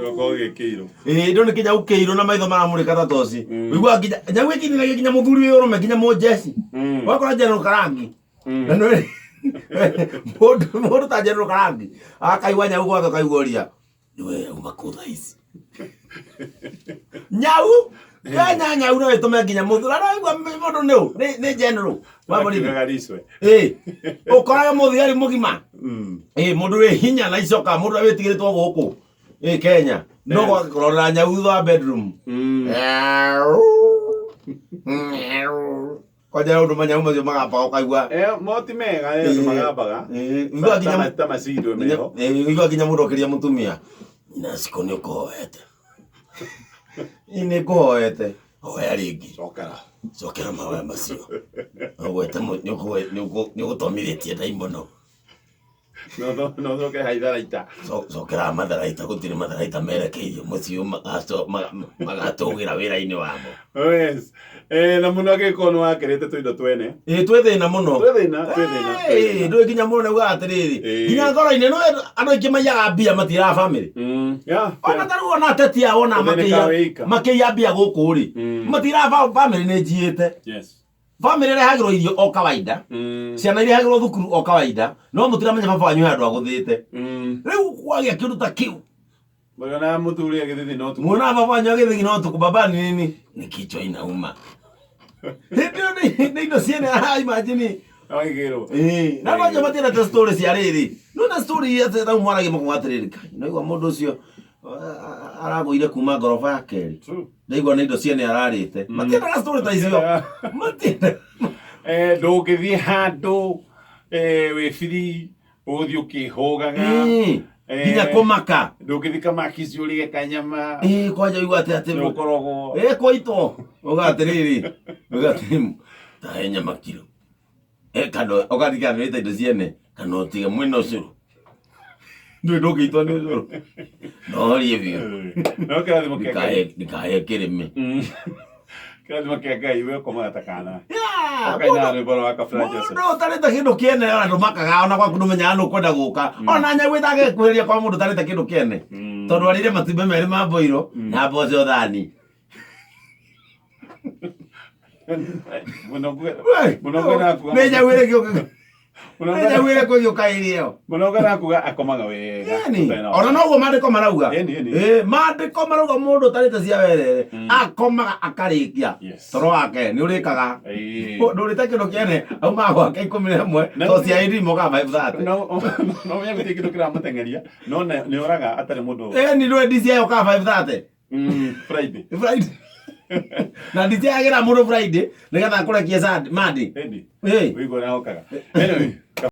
Yoko gekeiro. Ndone kinya ukeiro na maitho maramurika ta toci. Wigua kinya nyagu ikini na kinya muthuri uyu rume kinya mujeci. Wakora General Karangi. Na no Mundu ta General Karangi. Akaigua nyau gwake kaiguria. Niwe umakutha ici. Nyau Kanya nyau no itume nginya muthuri. Na igua mundu niu ni General. Wabonire. Ukoraga muthuri ari mugima. Mundu wi hinya na icoka mundu witigiritwo guku. Kenya. No kwa kurora nyau thwa bedroom. Kwa jana undu manyau macio magapa ukaigua. Moti mega ndu magapaga. Igua kinya tamasido meho. Igua kinya mundu okiria mutumia. Ina siko ni ukohete. Ini koete. Oya ringi. Cokera mawe macio. Ogwete ni ugutomiritie ndaimono. No ke haitharaita. Cokera matharaita gutiri matharaita merekeirio mucio magatugira wira-ini wamo. Yes. Na muno gikono wakirite tuindo twene. Twethina muno. Twethina. Ndu kinya muno uga atiriri. Kinya ngoro-ini no andu ingi mayaga mbia matira family. Ona taru ona teti ya ona makiya mbia guku ri. Matira family ni njiite. Yes. Family rehagirwo irio o kawaida. Ciana irehagirwo thukuru o kawaida. No mutiramenya baba wanyu handu aguthite. Riu kwagia kindu ta kiu. Mbona muthuri agithithi no tu. Muona baba wanyu agithithi no tu baba ni nini? Ni kichwa inauma. Ndio ni ndo ciene ha imagine. Aigero. Na banja matira ta stories ya riri. No na story ya ta mwarage mukwatiriri. No igwa mundu ucio aragoire kuma ngorofa ya keri. Ndaigua ni ndo ciene ararite. Matira na story ta icio. Matira. Ndũngĩthiĩ handũ wĩ free ũgũthiĩ ũkĩhũgaga nginya kũmaka ndũngĩthiĩ kamaki ũrĩe kanyama kwanja igua atĩ ũkorogwo kwaito uga atĩrĩrĩ tahe nyama kiro kana ũgathikana indo ciene kana ũtige mwena ũcũrũ ndũngĩitwo nĩ ũcũrũ no rie biũ ndikahe kĩrĩme Kama kiagai wewe koma atakana. Kaina ro bora akafurahi Joseph. No tareta kindu kiene andu makaga ona kwa kundu menya anu kwenda guka. Ona nya gwithage kweria kwa mundu tareta kindu kiene. Tondu arire matimbe meri ma boiro na bozo thani. Munogwera ku. Menya wire kyo. Menya wire ko yo kairio. Munogwera ku akomaga wega. Ona no go mandiko marauga. Mandiko marauga mundu tareta cia werere. Akomaga akarikia. Toro wake ni urikaga. Ndurite kindu kiene auma gwake 11 to cia iri moga 530. No menya gutie kindu kira mutengeria. No ni oraga atari mundu. Ni ndo DC yo ka 530. Friday. Na DJ agira mundu Friday nigetha kurekia Monday. Wigora okaga. Anyway.